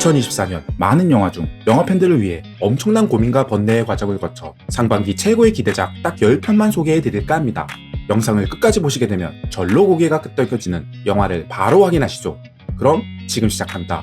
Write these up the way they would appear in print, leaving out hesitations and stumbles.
2024년 많은 영화 중 영화 팬들을 위해 엄청난 고민과 번뇌의 과정을 거쳐 상반기 최고의 기대작 딱 10편만 소개해드릴까 합니다. 영상을 끝까지 보시게 되면 절로 고개가 끄덕여지는 영화를 바로 확인하시죠. 그럼 지금 시작합니다.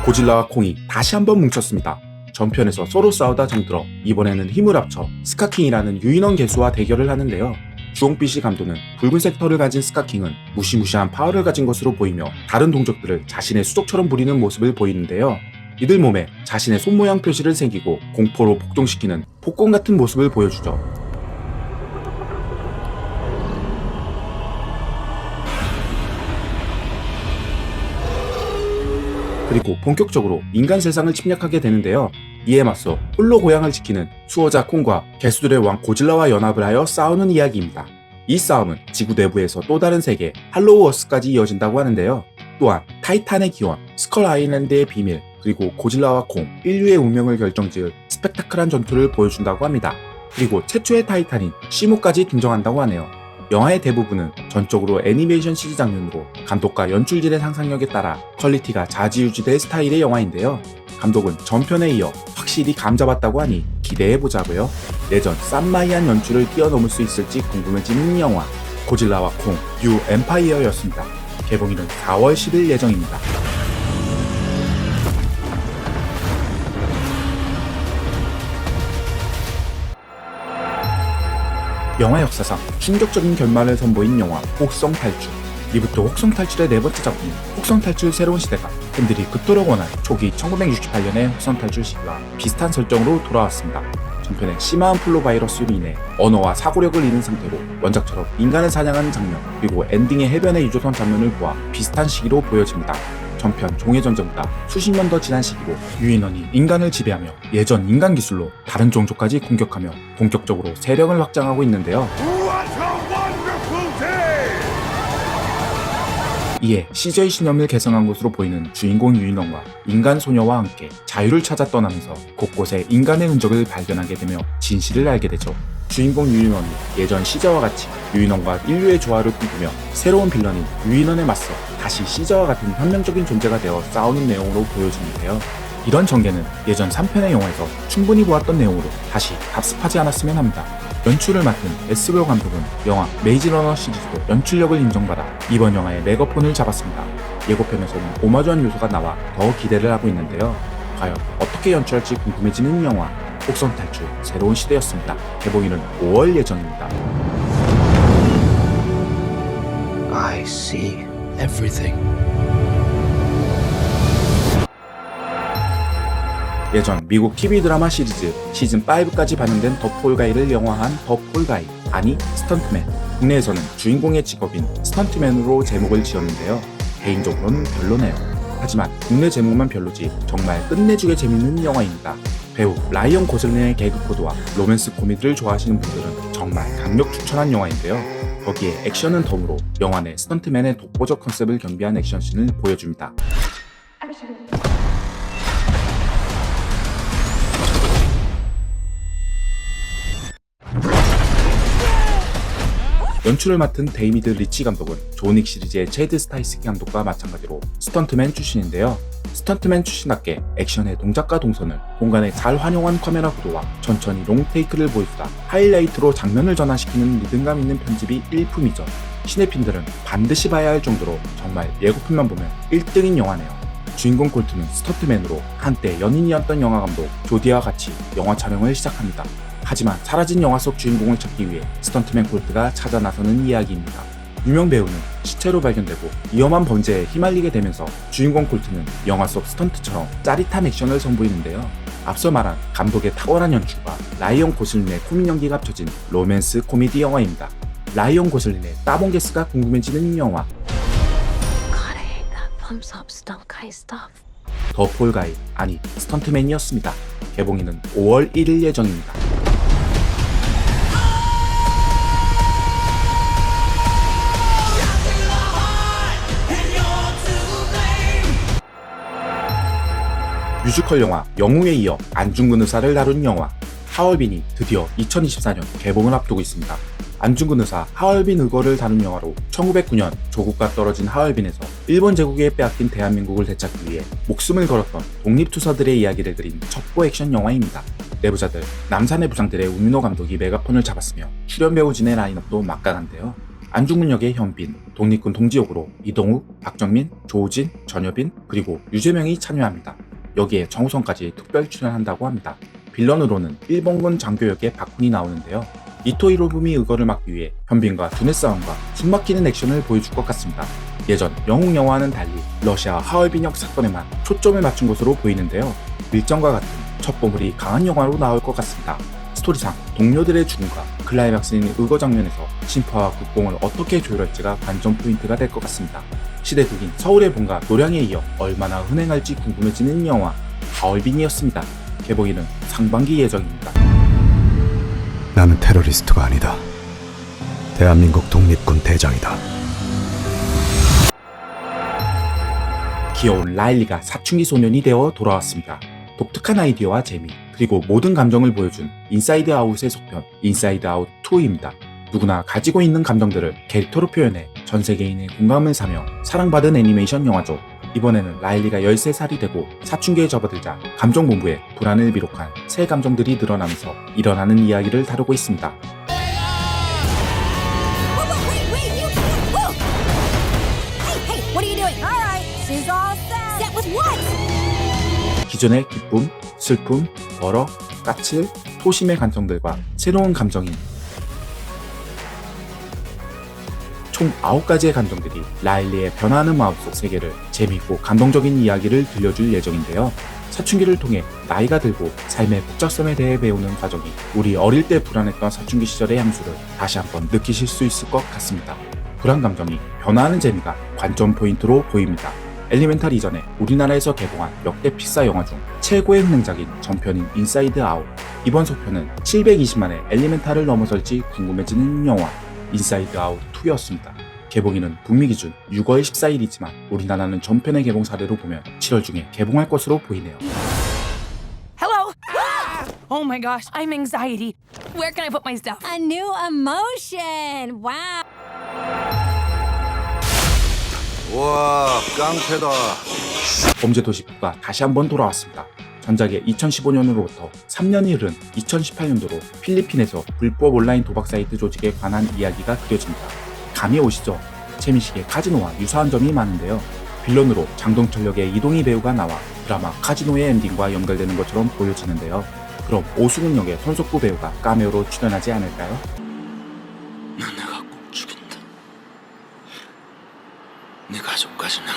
고질라와 콩이 다시 한번 뭉쳤습니다. 전편에서 서로 싸우다 정들어 이번에는 힘을 합쳐 스카킹이라는 유인원 개수와 대결을 하는데요. 주홍빛이 감도는 붉은색 털을 가진 스카킹은 무시무시한 파워를 가진 것으로 보이며 다른 동족들을 자신의 수족처럼 부리는 모습을 보이는데요. 이들 몸에 자신의 손 모양 표시를 새기고 공포로 복종시키는 폭권 같은 모습을 보여주죠. 그리고 본격적으로 인간 세상을 침략하게 되는데요. 이에 맞서 홀로 고향을 지키는 수호자 콩과 개수들의 왕 고질라와 연합을 하여 싸우는 이야기입니다. 이 싸움은 지구 내부에서 또 다른 세계 할로우어스까지 이어진다고 하는데요. 또한 타이탄의 기원, 스컬 아일랜드의 비밀, 그리고 고질라와 콩, 인류의 운명을 결정지을 스펙타클한 전투를 보여준다고 합니다. 그리고 최초의 타이탄인 시무까지 등장한다고 하네요. 영화의 대부분은 전적으로 애니메이션 CG 장면으로 감독과 연출진의 상상력에 따라 퀄리티가 좌지우지될 스타일의 영화인데요. 감독은 전편에 이어 확실히 감잡았다고 하니 기대해보자고요. 예전 쌈마이한 연출을 뛰어넘을 수 있을지 궁금해지는 영화 고질라와 콩 뉴 엠파이어였습니다. 개봉일은 4월 10일 예정입니다. 영화 역사상 충격적인 결말을 선보인 영화 혹성 탈출. 리부트 혹성 탈출의 네 번째 작품인 혹성 탈출 새로운 시대가 팬들이 그토록 원한 초기 1968년의 혹성 탈출 시기와 비슷한 설정으로 돌아왔습니다. 전편에 심한 플로 바이러스로 인해 언어와 사고력을 잃은 상태로 원작처럼 인간을 사냥하는 장면, 그리고 엔딩의 해변의 유조선 장면을 보아 비슷한 시기로 보여집니다. 전편 종해전쟁보다 수십 년 더 지난 시기로 유인원이 인간을 지배하며 예전 인간 기술로 다른 종족까지 공격하며 본격적으로 세력을 확장하고 있는데요. 이에 CJ 신념을 개성한 것으로 보이는 주인공 유인원과 인간 소녀와 함께 자유를 찾아 떠나면서 곳곳에 인간의 흔적을 발견하게 되며 진실을 알게 되죠. 주인공 유인원이 예전 시저와 같이 유인원과 인류의 조화를 꿈꾸며 새로운 빌런인 유인원에 맞서 다시 시저와 같은 혁명적인 존재가 되어 싸우는 내용으로 보여지는데요. 이런 전개는 예전 3편의 영화에서 충분히 보았던 내용으로 다시 답습하지 않았으면 합니다. 연출을 맡은 에스로 감독은 영화 메이즈 러너 시리즈도 연출력을 인정받아 이번 영화의 메가폰을 잡았습니다. 예고편에서는 오마주한 요소가 나와 더 기대를 하고 있는데요. 과연 어떻게 연출할지 궁금해지는 영화 혹성 탈출 새로운 시대였습니다. 개봉일은 5월 예정입니다. I see everything. 예전 미국 TV 드라마 시리즈 시즌5까지 반영된 더 폴가이를 영화한 더 폴가이, 아니 스턴트맨. 국내에서는 주인공의 직업인 스턴트맨으로 제목을 지었는데요. 개인적으로는 별로네요. 하지만 국내 제목만 별로지 정말 끝내주게 재밌는 영화입니다. 배우 라이언 고슬링의 개그 코드와 로맨스 코미디를 좋아하시는 분들은 정말 강력 추천한 영화인데요. 거기에 액션은 덤으로 영화 내 스턴트맨의 독보적 컨셉을 겸비한 액션씬을 보여줍니다. 연출을 맡은 데이비드 리치 감독은 존윅 시리즈의 체드 스타이스키 감독과 마찬가지로 스턴트맨 출신인데요. 스턴트맨 출신답게 액션의 동작과 동선을 공간에 잘 환영한 카메라 구도와 천천히 롱테이크를 보여주다 하이라이트로 장면을 전환시키는 리듬감 있는 편집이 일품이죠. 시네핀들은 반드시 봐야 할 정도로 정말 예고편만 보면 1등인 영화네요. 주인공 콜트는 스턴트맨으로 한때 연인이었던 영화감독 조디와 같이 영화 촬영을 시작합니다. 하지만 사라진 영화 속 주인공을 찾기 위해 스턴트맨 콜트가 찾아 나서는 이야기입니다. 유명 배우는 시체로 발견되고 위험한 범죄에 휘말리게 되면서 주인공 콜트는 영화 속 스턴트처럼 짜릿한 액션을 선보이는데요. 앞서 말한 감독의 탁월한 연출과 라이언 고슬링의 코믹 연기가 합쳐진 로맨스 코미디 영화입니다. 라이언 고슬링의 따봉게스가 궁금해지는 영화 더 폴가이, 아니 스턴트맨이었습니다. 개봉일은 5월 1일 예정입니다. 뮤지컬 영화 영웅에 이어 안중근 의사를 다룬 영화 하얼빈이 드디어 2024년 개봉을 앞두고 있습니다. 안중근 의사 하얼빈 의거를 다룬 영화로 1909년 조국과 떨어진 하얼빈에서 일본 제국에 빼앗긴 대한민국을 되찾기 위해 목숨을 걸었던 독립투사들의 이야기를 그린 첩보 액션 영화입니다. 내부자들, 남산의 부장들의 우민호 감독이 메가폰을 잡았으며 출연 배우진의 라인업도 막강한데요. 안중근 역의 현빈, 독립군 동지역으로 이동욱, 박정민, 조우진, 전여빈, 그리고 유재명이 참여합니다. 여기에 정우성까지 특별 출연한다고 합니다. 빌런으로는 일본군 장교 역의 박훈이 나오는데요. 이토 히로부미 의거를 막기 위해 현빈과 두뇌 싸움과 숨막히는 액션을 보여줄 것 같습니다. 예전 영웅 영화와는 달리 러시아 하얼빈역 사건에만 초점을 맞춘 것으로 보이는데요. 일정과 같은 첩보물이 강한 영화로 나올 것 같습니다. 스토리상 동료들의 죽음과 클라이막스인 의거 장면에서 신파와 국뽕을 어떻게 조율할지가 관전 포인트가 될 것 같습니다. 시대극인 서울의 본가 노량에 이어 얼마나 흥행할지 궁금해지는 영화 하얼빈이었습니다. 개봉일은 상반기 예정입니다. 나는 테러리스트가 아니다. 대한민국 독립군 대장이다. 귀여운 라일리가 사춘기 소년이 되어 돌아왔습니다. 독특한 아이디어와 재미, 그리고 모든 감정을 보여준 인사이드 아웃의 속편 인사이드 아웃 2입니다. 누구나 가지고 있는 감정들을 캐릭터로 표현해 전 세계인의 공감을 사며 사랑받은 애니메이션 영화죠. 이번에는 라일리가 13살이 되고 사춘기에 접어들자 감정본부에 불안을 비롯한 새 감정들이 늘어나면서 일어나는 이야기를 다루고 있습니다. 기존의 기쁨, 슬픔, 버럭, 까칠, 소심의 감정들과 새로운 감정인 총 9가지의 감정들이 라일리의 변화하는 마음속 세계를 재미있고 감동적인 이야기를 들려줄 예정인데요. 사춘기를 통해 나이가 들고 삶의 복잡성에 대해 배우는 과정이 우리 어릴 때 불안했던 사춘기 시절의 향수를 다시 한번 느끼실 수 있을 것 같습니다. 불안 감정이 변화하는 재미가 관전 포인트로 보입니다. 엘리멘탈 이전에 우리나라에서 개봉한 역대 픽사 영화 중 최고의 흥행작인 전편인 인사이드 아웃. 이번 속편은 720만의 엘리멘탈을 넘어설지 궁금해지는 영화 인사이드 아웃 2였습니다. 개봉일은 북미 기준 6월 14일이지만 우리나라는 전편의 개봉 사례로 보면 7월 중에 개봉할 것으로 보이네요. Hello. Oh my gosh, I'm anxiety. Where can I put my stuff? A new emotion. Wow. 와, 깡패다. 범죄도시2가 다시 한번 돌아왔습니다. 전작의 2015년으로부터 3년이 흐른 2018년도로 필리핀에서 불법 온라인 도박 사이트 조직에 관한 이야기가 그려집니다. 감이 오시죠? 최민식의 카지노와 유사한 점이 많은데요. 빌런으로 장동철 역의 이동희 배우가 나와 드라마 카지노의 엔딩과 연결되는 것처럼 보여지는데요. 그럼 오승훈 역의 손석구 배우가 카메오로 출연하지 않을까요? 내가 꼭 죽인다. 내 가족까지 나가.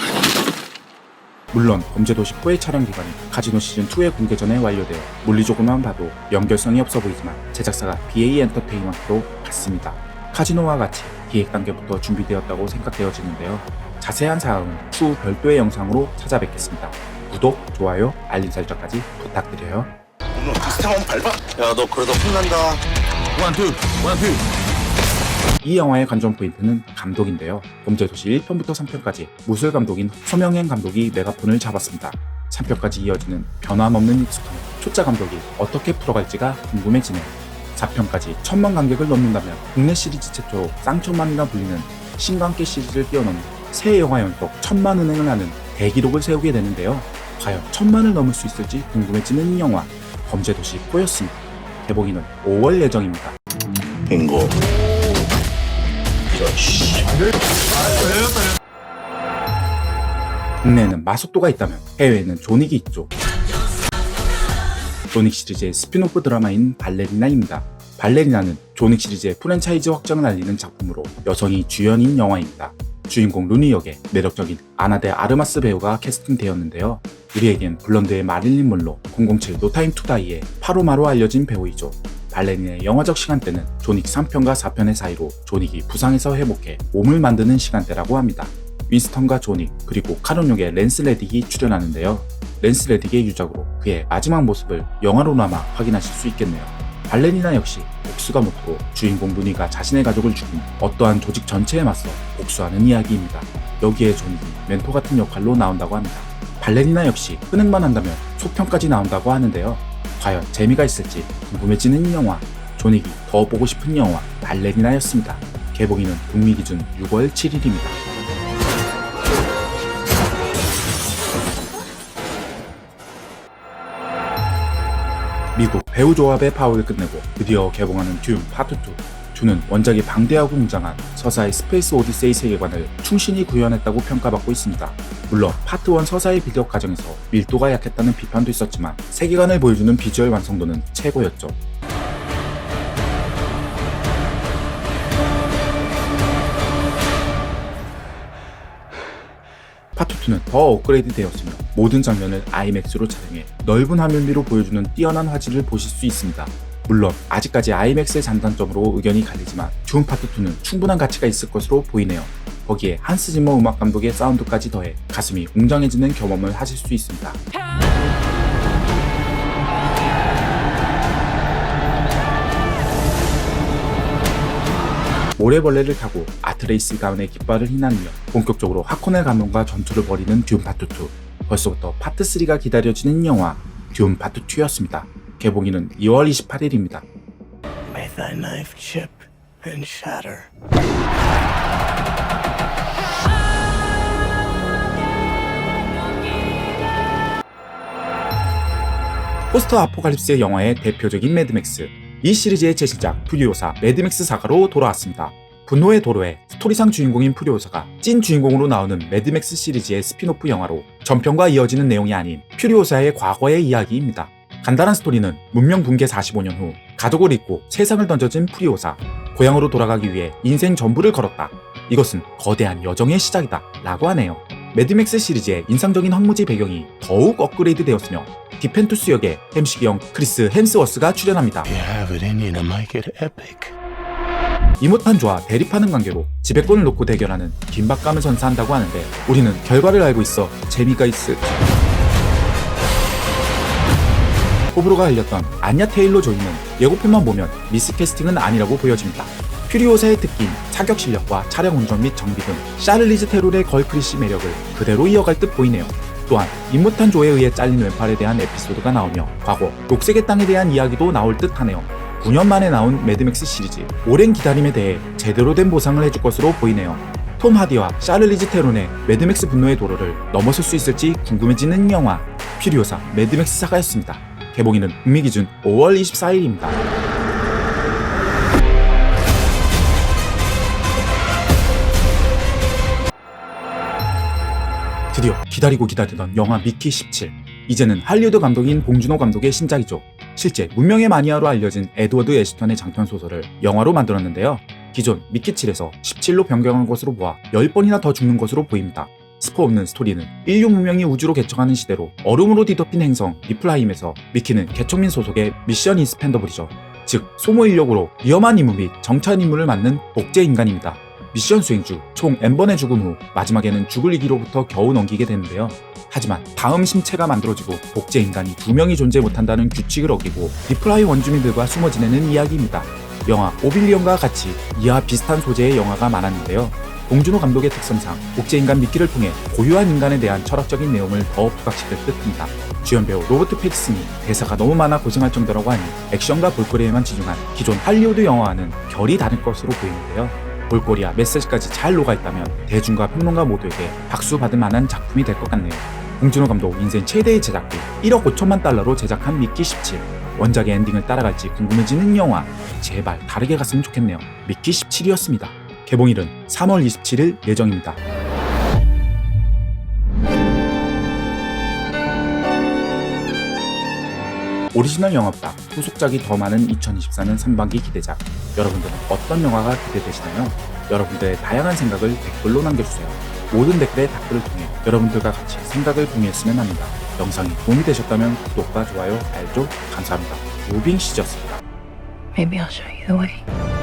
물론 범죄도시4의 촬영 기간이 카지노 시즌2의 공개 전에 완료되어 물리적으로만 봐도 연결성이 없어 보이지만 제작사가 BA 엔터테인먼트로 같습니다. 카지노와 같이 기획 단계부터 준비되었다고 생각되어지는데요. 자세한 사항은 추후 별도의 영상으로 찾아뵙겠습니다. 구독, 좋아요, 알림 설정까지 부탁드려요. 오늘 비슷한 밟아. 야, 너 그러다 혼난다. 이 영화의 관전 포인트는 감독인데요. 범죄도시 1편부터 3편까지 무술 감독인 서명행 감독이 메가폰을 잡았습니다. 3편까지 이어지는 변함없는 익숙함, 초짜 감독이 어떻게 풀어갈지가 궁금해지네요. 4편까지 1000만 관객을 넘는다면 국내 시리즈 최초로 쌍천만이나 불리는 신관계 시리즈를 뛰어넘는 새 영화 연속 1000만 은행을 하는 대기록을 세우게 되는데요. 과연 1000만을 넘을 수 있을지 궁금해지는 영화 범죄도시 4였습니다. 개봉일은 5월 예정입니다. 빙고. 국내에는 마속도가 있다면 해외에는 존윅이 있죠. 존윅 시리즈의 스피노프 드라마인 발레리나입니다. 발레리나는 존윅 시리즈의 프랜차이즈 확장을 알리는 작품으로 여성이 주연인 영화입니다. 주인공 루니 역의 매력적인 아나데 아르마스 배우가 캐스팅되었는데요. 우리에겐 블론드의 마릴린 먼로, 007 노타임 투 다이의 파로마로 알려진 배우이죠. 발레린의 영화적 시간대는 존윅 3편과 4편의 사이로 존윅이 부상에서 회복해 몸을 만드는 시간대라고 합니다. 윈스턴과 존윅 그리고 카론 역의 랜스 레딕이 출연하는데요. 랜스 레딕의 유작으로 그의 마지막 모습을 영화로나마 확인하실 수 있겠네요. 발레리나 역시 복수가 모토로 주인공 루니가 자신의 가족을 죽인 어떠한 조직 전체에 맞서 복수하는 이야기입니다. 여기에 존윅이 멘토 같은 역할로 나온다고 합니다. 발레리나 역시 흥행만 한다면 속편까지 나온다고 하는데요. 과연 재미가 있을지 궁금해지는 영화 존윅이 더 보고 싶은 영화 발레리나였습니다. 개봉일은 북미 기준 6월 7일입니다. 미국 배우 조합의 파워를 끝내고 드디어 개봉하는 듄 파트 2. 듄은 원작이 방대하고 웅장한 서사의 스페이스 오디세이 세계관을 충실히 구현했다고 평가받고 있습니다. 물론 파트 1 서사의 비디오 과정에서 밀도가 약했다는 비판도 있었지만 세계관을 보여주는 비주얼 완성도는 최고였죠. 파트 2는 더 업그레이드 되었으며 모든 장면을 IMAX로 촬영해 넓은 화면 위로 보여주는 뛰어난 화질을 보실 수 있습니다. 물론 아직까지 IMAX의 장단점으로 의견이 갈리지만 듄 파트 2는 충분한 가치가 있을 것으로 보이네요. 거기에 한스 짐머 음악 감독의 사운드까지 더해 가슴이 웅장해지는 경험을 하실 수 있습니다. 모래벌레를 타고 아트레이스 가운의 깃발을 휘날리며 본격적으로 하코넬 감독과 전투를 벌이는 듄 파트 2. 벌써부터 파트 3가 기다려지는 영화 듄 파트 2였습니다. 개봉일은 2월 28일입니다. May thy knife chip and shatter. 포스트 아포칼립스의 영화의 대표적인 매드맥스. 이 시리즈의 제신작 퓨리오사 매드맥스 사가로 돌아왔습니다. 분노의 도로의 스토리상 주인공인 퓨리오사가 찐 주인공으로 나오는 매드맥스 시리즈의 스피노프 영화로 전편과 이어지는 내용이 아닌 퓨리오사의 과거의 이야기입니다. 간단한 스토리는 문명 붕괴 45년 후 가족을 잃고 세상을 던져진 퓨리오사. 고향으로 돌아가기 위해 인생 전부를 걸었다. 이것은 거대한 여정의 시작이다 라고 하네요. 매드맥스 시리즈의 인상적인 황무지 배경이 더욱 업그레이드 되었으며 디펜투스 역의 햄식이 형 크리스 햄스워스가 출연합니다. You have it in you to make it epic. 이모탄조와 대립하는 관계로 지배권을 놓고 대결하는 긴박감을 선사한다고 하는데 우리는 결과를 알고 있어 재미가 있을. 호불호가 흘렸던 안야 테일러 조이는 예고편만 보면 미스캐스팅은 아니라고 보여집니다. 퓨리오사의 특기인 사격 실력과 차량 운전 및 정비 등 샤를리즈 테롤의 걸크리시 매력을 그대로 이어갈 듯 보이네요. 또한 임무탄 조에 의해 잘린 왼팔에 대한 에피소드가 나오며 과거 녹색의 땅에 대한 이야기도 나올 듯 하네요. 9년 만에 나온 매드맥스 시리즈, 오랜 기다림에 대해 제대로 된 보상을 해줄 것으로 보이네요. 톰 하디와 샤를리즈 테론의 매드맥스 분노의 도로를 넘어설 수 있을지 궁금해지는 영화 퓨리오사 매드맥스 사가였습니다. 개봉일은 북미 기준 5월 24일입니다. 드디어 기다리고 기다리던 영화 미키 17. 이제는 할리우드 감독인 봉준호 감독의 신작이죠. 실제 문명의 마니아로 알려진 에드워드 애시턴의 장편 소설을 영화로 만들었는데요. 기존 미키 7에서 17로 변경한 것으로 보아 10번이나 더 죽는 것으로 보입니다. 스포 없는 스토리는 인류 문명이 우주로 개척하는 시대로 얼음으로 뒤덮인 행성 니플라임에서 미키는 개척민 소속의 미션 인스펜더블이죠. 즉 소모 인력으로 위험한 임무 및 정찰 임무를 맡는 복제 인간입니다. 미션 수행 중 총 N번의 죽음 후 마지막에는 죽을 위기로부터 겨우 넘기게 되는데요. 하지만 다음 심체가 만들어지고 복제 인간이 2명이 존재 못한다는 규칙을 어기고 니플라이 원주민들과 숨어 지내는 이야기입니다. 영화 오빌리언과 같이 이와 비슷한 소재의 영화가 많았는데요. 봉준호 감독의 특성상 복제인간 미키를 통해 고유한 인간에 대한 철학적인 내용을 더 부각시킬 듯합니다. 주연 배우 로버트 패티슨이 대사가 너무 많아 고생할 정도라고 하니 액션과 볼거리에만 집중한 기존 할리우드 영화와는 결이 다를 것으로 보이는데요. 볼거리와 메시지까지 잘 녹아있다면 대중과 평론가 모두에게 박수 받을 만한 작품이 될 것 같네요. 봉준호 감독 인생 최대의 제작비 1억 5천만 달러로 제작한 미키 17. 원작의 엔딩을 따라갈지 궁금해지는 영화. 제발 다르게 갔으면 좋겠네요. 미키 17이었습니다. 개봉일은 3월 27일 예정입니다. 오리지널 영화보다 후속작이 더 많은 2024년 상반기 기대작. 여러분들은 어떤 영화가 기대되시나요? 여러분들의 다양한 생각을 댓글로 남겨주세요. 모든 댓글의 댓글을 통해 여러분들과 같이 생각을 공유했으면 합니다. 영상이 도움이 되셨다면 구독과 좋아요, 알죠? 감사합니다. 무빙 시즈였습니다. Maybe I'll show you the way.